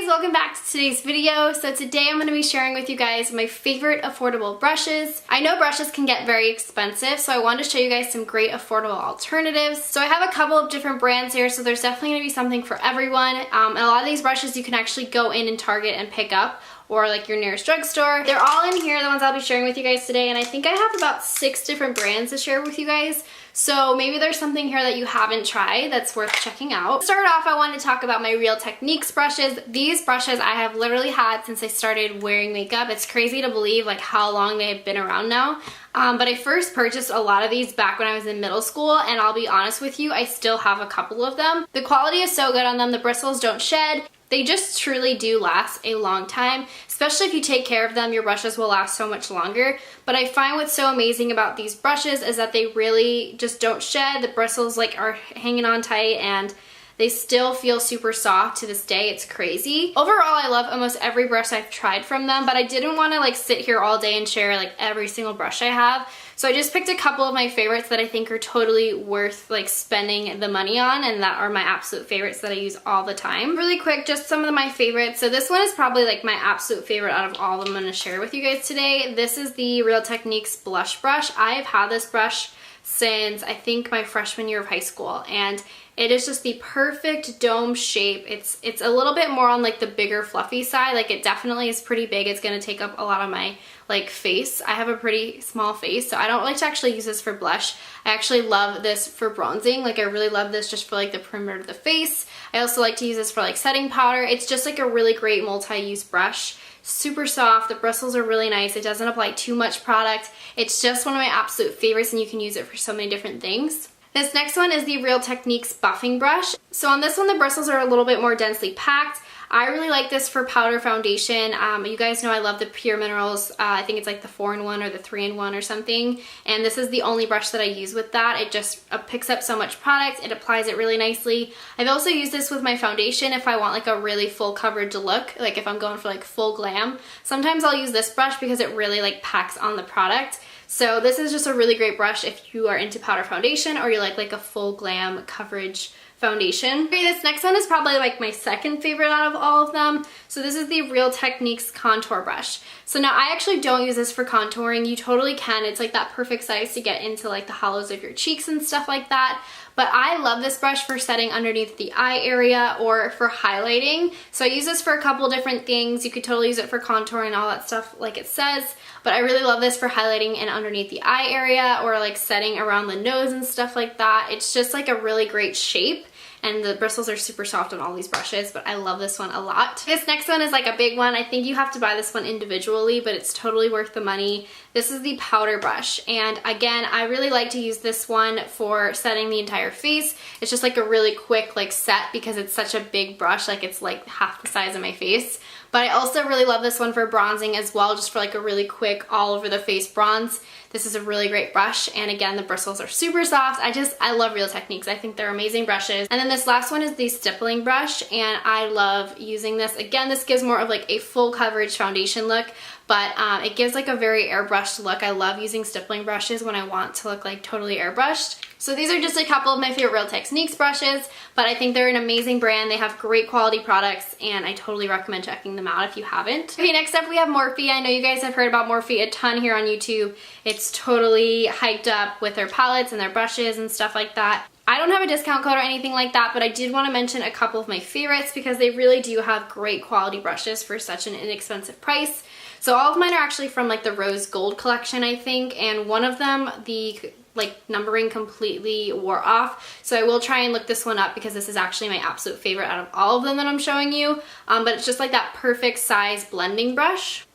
welcome back to today's video. So today I'm going to be sharing with you guys my favorite affordable brushes. I know brushes can get very expensive, so I wanted to show you guys some great affordable alternatives. So I have a couple of different brands here, so there's definitely going to be something for everyone. And a lot of these brushes you can actually go in and Target and pick up, or like your nearest drugstore. They're all in here, the ones I'll be sharing with you guys today, and I think I have about 6 different brands to share with you guys. So maybe there's something here that you haven't tried that's worth checking out. To start off, I wanted to talk about my Real Techniques brushes. These brushes I have literally had since I started wearing makeup. It's crazy to believe like how long they've been around now. But I first purchased a lot of these back when I was in middle school, and I'll be honest with you, I still have a couple of them. The quality is so good on them, the bristles don't shed. They just truly do last a long time, especially if you take care of them. Your brushes will last so much longer. But I find what's so amazing about these brushes is that they really just don't shed. The bristles like are hanging on tight and they still feel super soft to this day. It's crazy. Overall, I love almost every brush I've tried from them, but I didn't want to like sit here all day and share like every single brush I have. So I just picked a couple of my favorites that I think are totally worth like spending the money on, and that are my absolute favorites that I use all the time. Really quick, just some of my favorites. So this one is probably like my absolute favorite out of all of them I'm going to share with you guys today. This is the Real Techniques blush brush. I've had this brush since I think my freshman year of high school, and it is just the perfect dome shape. It's a little bit more on like the bigger fluffy side. Like it definitely is pretty big. It's going to take up a lot of my like face. I have a pretty small face, so I don't like to actually use this for blush. I actually love this for bronzing. Like I really love this just for like the perimeter of the face. I also like to use this for like setting powder. It's just like a really great multi-use brush. Super soft, the bristles are really nice, it doesn't apply too much product. It's just one of my absolute favorites, and you can use it for so many different things. This next one is the Real Techniques buffing brush. So on this one, the bristles are a little bit more densely packed. I really like this for powder foundation. You guys know I love the Pure Minerals. I think it's like the 4-in-1 or the 3-in-1 or something. And this is the only brush that I use with that. It just picks up so much product. It applies it really nicely. I've also used this with my foundation if I want like a really full coverage look. Like if I'm going for like full glam. Sometimes I'll use this brush because it really like packs on the product. So this is just a really great brush if you are into powder foundation or you like a full glam coverage foundation. Okay, this next one is probably like my second favorite out of all of them. So this is the Real Techniques contour brush. So now I actually don't use this for contouring. You totally can. It's like that perfect size to get into like the hollows of your cheeks and stuff like that. But I love this brush for setting underneath the eye area or for highlighting. So I use this for a couple different things. You could totally use it for contouring and all that stuff like it says. But I really love this for highlighting and underneath the eye area or like setting around the nose and stuff like that. It's just like a really great shape. And the bristles are super soft on all these brushes, but I love this one a lot. This next one is like a big one. I think you have to buy this one individually, but it's totally worth the money. This is the powder brush, and again, I really like to use this one for setting the entire face. It's just like a really quick like set because it's such a big brush, like it's like half the size of my face. But I also really love this one for bronzing as well, just for like a really quick all over the face bronze. This is a really great brush, and again, the bristles are super soft. I love Real Techniques. I think they're amazing brushes. And then this last one is the Stippling brush, and I love using this. Again, this gives more of like a full coverage foundation look, but it gives like a very airbrushed look. I love using stippling brushes when I want to look like totally airbrushed. So these are just a couple of my favorite Real Techniques brushes, but I think they're an amazing brand. They have great quality products, and I totally recommend checking them out if you haven't. Okay, next up we have Morphe. I know you guys have heard about Morphe a ton here on YouTube. It's totally hyped up with their palettes and their brushes and stuff like that. I don't have a discount code or anything like that, but I did want to mention a couple of my favorites because they really do have great quality brushes for such an inexpensive price. So all of mine are actually from like the Rose Gold collection, I think, and one of them, the like numbering completely wore off. So I will try and look this one up because this is actually my absolute favorite out of all of them that I'm showing you. But it's just like that perfect size blending brush.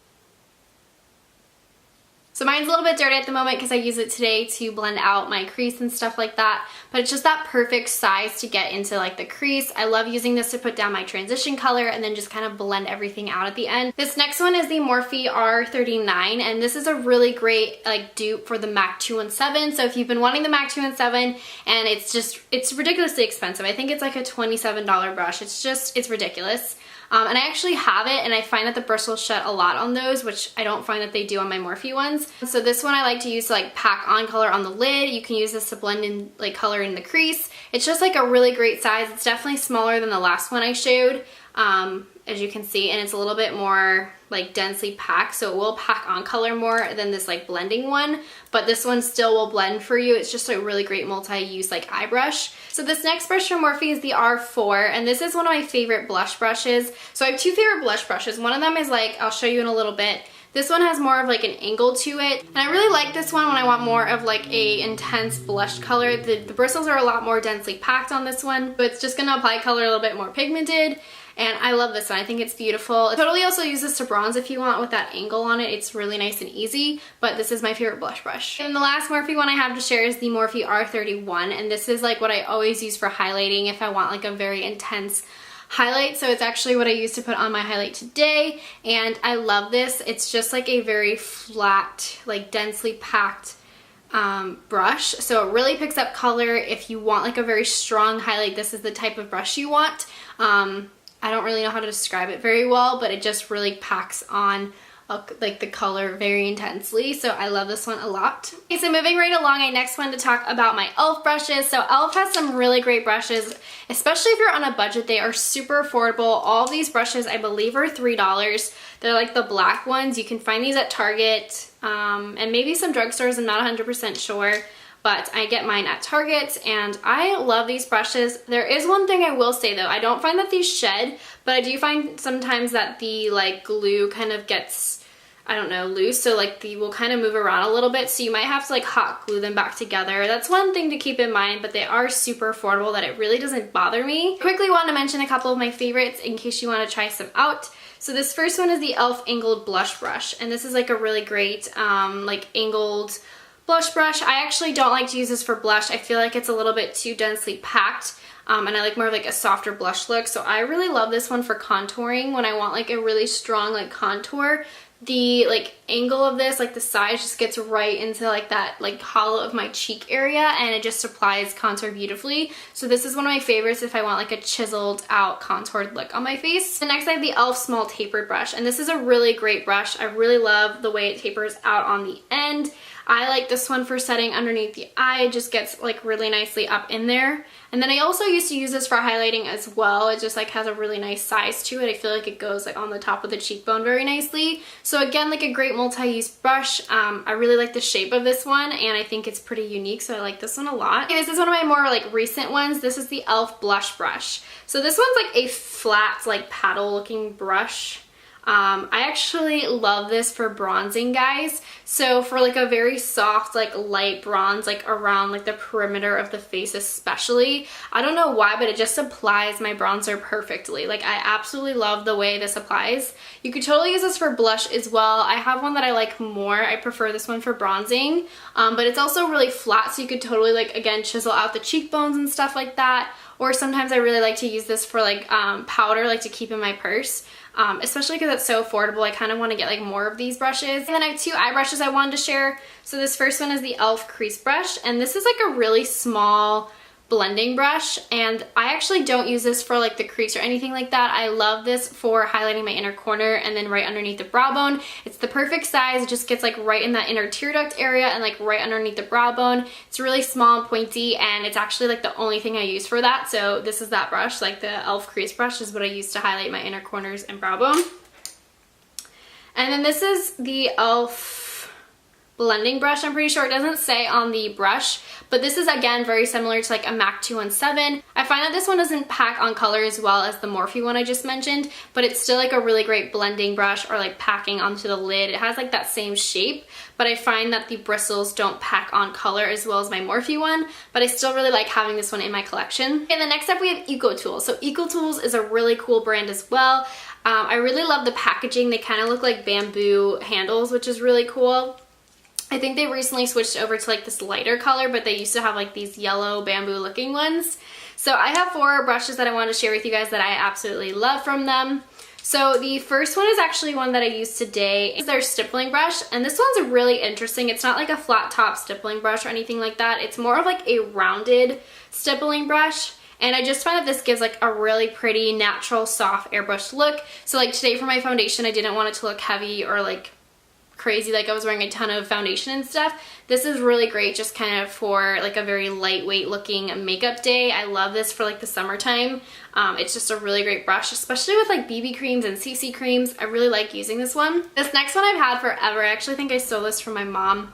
So mine's a little bit dirty at the moment because I use it today to blend out my crease and stuff like that, but it's just that perfect size to get into like the crease. I love using this to put down my transition color and then just kind of blend everything out at the end. This next one is the Morphe R39, and this is a really great like dupe for the MAC 217. So if you've been wanting the MAC 217 and it's ridiculously expensive. I think it's like a $27 brush. It's ridiculous. And I actually have it, and I find that the bristles shed a lot on those, which I don't find that they do on my Morphe ones. So this one I like to use to like pack on color on the lid. You can use this to blend in like color in the crease. It's just like a really great size. It's definitely smaller than the last one I showed, as you can see, and it's a little bit more like densely packed, so it will pack on color more than this like blending one, but this one still will blend for you. It's just a really great multi-use like eye brush. So this next brush from Morphe is the R4, and this is one of my favorite blush brushes. So I have two favorite blush brushes. One of them is like, I'll show you in a little bit. This one has more of like an angle to it, and I really like this one when I want more of like a intense blush color. The bristles are a lot more densely packed on this one, but it's just gonna apply color a little bit more pigmented. And I love this one. I think it's beautiful. I totally also use this to bronze if you want with that angle on it. It's really nice and easy, but this is my favorite blush brush. And the last Morphe one I have to share is the Morphe R31, and this is like what I always use for highlighting if I want like a very intense highlight. So it's actually what I use to put on my highlight today, and I love this. It's just like a very flat, like densely packed brush, so it really picks up color. If you want like a very strong highlight, this is the type of brush you want. I don't really know how to describe it very well, but it just really packs on like the color very intensely, so I love this one a lot. Okay, so moving right along, I next wanted to talk about my e.l.f. brushes. So e.l.f. has some really great brushes, especially if you're on a budget. They are super affordable. All of these brushes I believe are $3. They're like the black ones. You can find these at Target and maybe some drugstores. I'm not 100% sure, but I get mine at Target, and I love these brushes. There is one thing I will say though, I don't find that these shed, but I do find sometimes that the like glue kind of gets, I don't know, loose, so like the will kind of move around a little bit, so you might have to like hot glue them back together. That's one thing to keep in mind, but they are super affordable that it really doesn't bother me. Quickly want to mention a couple of my favorites in case you want to try some out. So this first one is the e.l.f. Angled Blush Brush, and this is like a really great like angled blush brush. I actually don't like to use this for blush. I feel like it's a little bit too densely packed, and I like more of like a softer blush look. So I really love this one for contouring when I want like a really strong like contour. The like angle of this, like the size just gets right into like that like hollow of my cheek area, and it just applies contour beautifully. So this is one of my favorites if I want like a chiseled out contoured look on my face. And next I have the e.l.f. Small Tapered Brush, and this is a really great brush. I really love the way it tapers out on the end. I like this one for setting underneath the eye. It just gets like really nicely up in there. And then I also used to use this for highlighting as well. It just like has a really nice size to it. I feel like it goes like on the top of the cheekbone very nicely. So again, like a great multi-use brush. I really like the shape of this one, and I think it's pretty unique, so I like this one a lot. Okay, this is one of my more like recent ones. This is the e.l.f. Blush Brush. So this one's like a flat like paddle looking brush. I actually love this for bronzing, guys. So for like a very soft like light bronze like around like the perimeter of the face especially, I don't know why, but it just applies my bronzer perfectly. Like I absolutely love the way this applies. You could totally use this for blush as well. I have one that I like more. I prefer this one for bronzing, but it's also really flat, so you could totally like again chisel out the cheekbones and stuff like that. Or sometimes I really like to use this for like powder, like to keep in my purse. Especially because it's so affordable. I kind of want to get like more of these brushes. And then I have two eye brushes I wanted to share. So this first one is the e.l.f. Crease Brush, and this is like a really small blending brush, and I actually don't use this for like the crease or anything like that. I love this for highlighting my inner corner and then right underneath the brow bone. It's the perfect size. It just gets like right in that inner tear duct area and like right underneath the brow bone. It's really small and pointy, and it's actually like the only thing I use for that. So this is that brush, like the e.l.f. Crease Brush is what I use to highlight my inner corners and brow bone. And then this is the e.l.f. blending brush. I'm pretty sure it doesn't say on the brush, but this is again very similar to like a MAC 217. I find that this one doesn't pack on color as well as the Morphe one I just mentioned, but it's still like a really great blending brush or like packing onto the lid. It has like that same shape, but I find that the bristles don't pack on color as well as my Morphe one, but I still really like having this one in my collection. And then next up we have Ecotools. So Ecotools is a really cool brand as well. I really love the packaging. They kind of look like bamboo handles, which is really cool. I think they recently switched over to like this lighter color, but they used to have like these yellow bamboo looking ones. So I have 4 brushes that I want to share with you guys that I absolutely love from them. So the first one is actually one that I used today. It's their stippling brush, and this one's really interesting. It's not like a flat top stippling brush or anything like that. It's more of like a rounded stippling brush. And I just find that this gives like a really pretty natural soft airbrushed look. So like today for my foundation, I didn't want it to look heavy or like crazy, like I was wearing a ton of foundation and stuff. This is really great just kind of for like a very lightweight looking makeup day. I love this for like the summertime. It's just a really great brush, especially with like BB creams and CC creams. I really like using this one. This next one I've had forever. I actually think I stole this from my mom.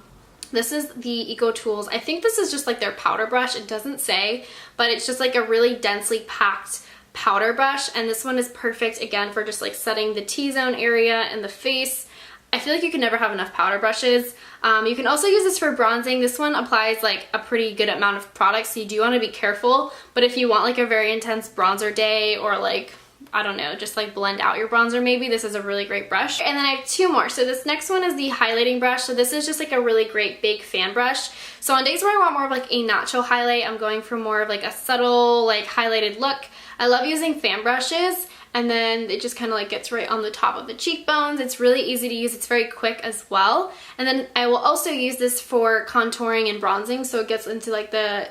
This is the Ecotools. I think this is just like their powder brush. It doesn't say, but it's just like a really densely packed powder brush. And this one is perfect again for just like setting the T-zone area and the face. I feel like you can never have enough powder brushes. You can also use this for bronzing. This one applies like a pretty good amount of product, so you do want to be careful. But if you want like a very intense bronzer day or like, I don't know, just like blend out your bronzer maybe, this is a really great brush. And then I have two more. So this next one is the highlighting brush. So this is just like a really great big fan brush. So on days where I want more of like a natural highlight, I'm going for more of like a subtle like highlighted look. I love using fan brushes. And then it just kind of like gets right on the top of the cheekbones. It's really easy to use. It's very quick as well. And then I will also use this for contouring and bronzing, so it gets into like the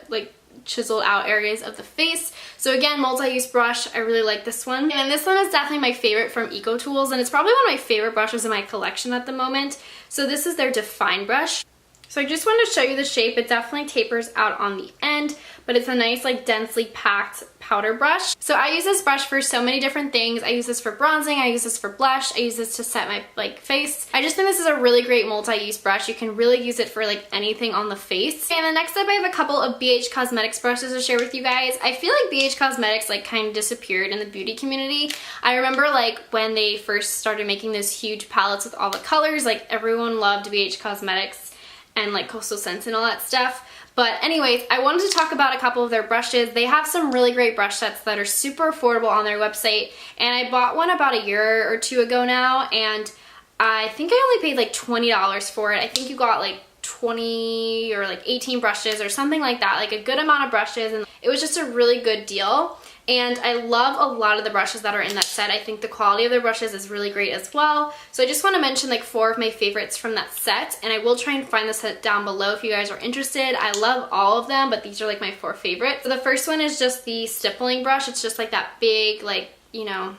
chiseled out areas of the face. So again, multi-use brush. I really like this one. And this one is definitely my favorite from Ecotools, and it's probably one of my favorite brushes in my collection at the moment. So this is their Define brush. So I just wanted to show you the shape. It definitely tapers out on the end, but it's a nice like densely packed powder brush. So I use this brush for so many different things. I use this for bronzing, I use this for blush, I use this to set my like face. I just think this is a really great multi-use brush. You can really use it for like anything on the face. And then next up I have a couple of BH Cosmetics brushes to share with you guys. I feel like BH Cosmetics like kind of disappeared in the beauty community. I remember like when they first started making those huge palettes with all the colors, like everyone loved BH Cosmetics and like Coastal Scents and all that stuff. But anyways, I wanted to talk about a couple of their brushes. They have some really great brush sets that are super affordable on their website, and I bought one about a year or two ago now, and I think I only paid like $20 for it. I think you got like 20 or like 18 brushes or something like that, like a good amount of brushes, and it was just a really good deal. And I love a lot of the brushes that are in that set. I think the quality of their brushes is really great as well. So I just want to mention like 4 of my favorites from that set, and I will try and find the set down below if you guys are interested. I love all of them, but these are like my 4 favorites. So the first one is just the Stippling brush. It's just like that big, like, you know,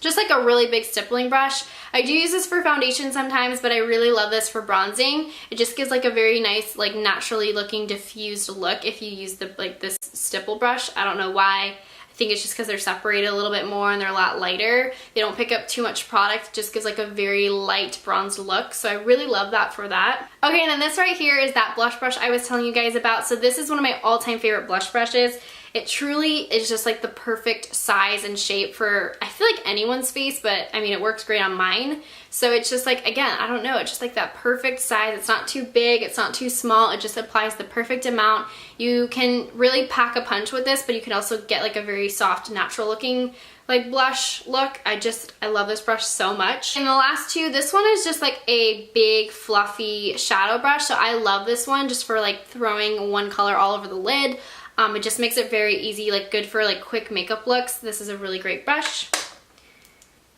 just like a really big stippling brush. I do use this for foundation sometimes, but I really love this for bronzing. It just gives like a very nice, like naturally looking diffused look if you use the like this stipple brush. I don't know why. I think it's just because they're separated a little bit more and they're a lot lighter. They don't pick up too much product. It just gives like a very light bronzed look. So I really love that for that. Okay, and then this right here is that blush brush I was telling you guys about. So this is one of my all-time favorite blush brushes. It truly is just like the perfect size and shape for, I feel like anyone's face, but I mean, it works great on mine. So it's just like, again, I don't know, it's just like that perfect size. It's not too big, it's not too small. It just applies the perfect amount. You can really pack a punch with this, but you can also get like a very soft, natural looking like blush look. I love this brush so much. And the last two, this one is just like a big fluffy shadow brush. So I love this one just for like throwing one color all over the lid. It just makes it very easy, like good for like quick makeup looks. This is a really great brush.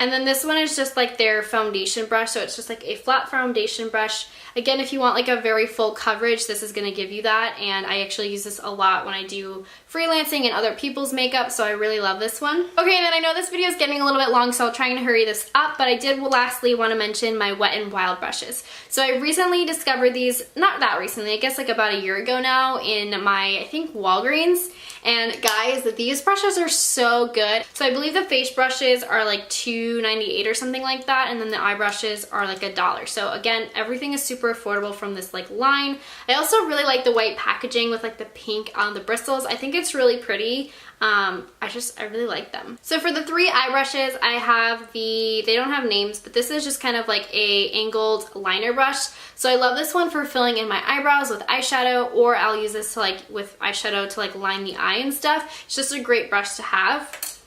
And then this one is just like their foundation brush, so it's just like a flat foundation brush. Again, if you want like a very full coverage, this is going to give you that, and I actually use this a lot when I do freelancing and other people's makeup, so I really love this one. Okay, and then I know this video is getting a little bit long, so I'll try and hurry this up, but I did lastly want to mention my Wet n Wild brushes. So I recently discovered these, not that recently, I guess like about a year ago now in my, I think, Walgreens. And guys, these brushes are so good. So I believe the face brushes are like $2.98 or something like that, and then the eye brushes are like $1. So again, everything is super affordable from this like line. I also really like the white packaging with like the pink on the bristles. I think it's really pretty. I really like them. So for the 3 eye brushes, I have they don't have names, but this is just kind of like a angled liner brush. So I love this one for filling in my eyebrows with eyeshadow, or I'll use this to like with eyeshadow to like line the eye and stuff. It's just a great brush to have.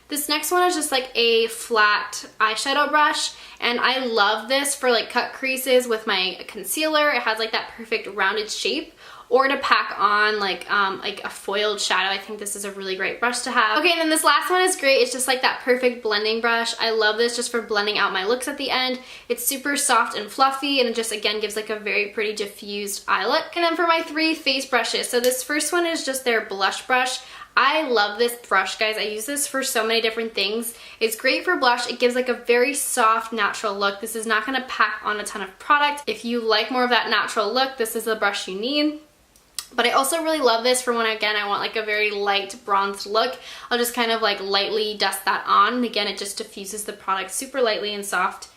This next one is just like a flat eyeshadow brush, and I love this for like cut creases with my concealer. It has like that perfect rounded shape, or to pack on like a foiled shadow. I think this is a really great brush to have. Okay, and then this last one is great. It's just like that perfect blending brush. I love this just for blending out my looks at the end. It's super soft and fluffy, and it just again gives like a very pretty diffused eye look. And then for my 3 face brushes, so this first one is just their blush brush. I love this brush, guys. I use this for so many different things. It's great for blush. It gives like a very soft, natural look. This is not going to pack on a ton of product. If you like more of that natural look, this is the brush you need. But I also really love this for when, again, I want like a very light bronzed look. I'll just kind of like lightly dust that on. And again, it just diffuses the product super lightly and soft.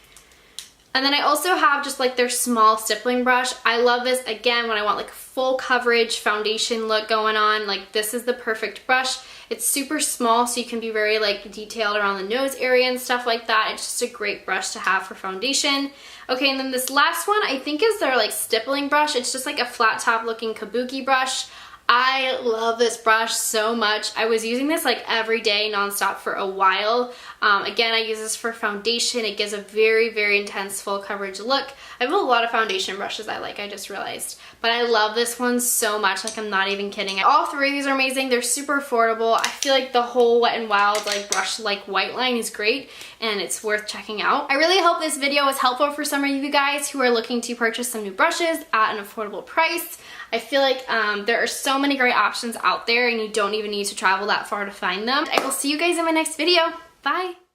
And then I also have just like their small stippling brush. I love this, again, when I want like full coverage foundation look going on. Like, this is the perfect brush. It's super small, so you can be very like detailed around the nose area and stuff like that. It's just a great brush to have for foundation. Okay, and then this last one I think is their like stippling brush. It's just like a flat top looking kabuki brush. I love this brush so much. I was using this like every day nonstop for a while. Again, I use this for foundation. It gives a very, very intense full coverage look. I have a lot of foundation brushes I like, I just realized. But I love this one so much, like I'm not even kidding. All three of these are amazing. They're super affordable. I feel like the whole Wet n Wild like brush like white line is great and it's worth checking out. I really hope this video was helpful for some of you guys who are looking to purchase some new brushes at an affordable price. I feel like there are so many great options out there and you don't even need to travel that far to find them. I will see you guys in my next video. Bye!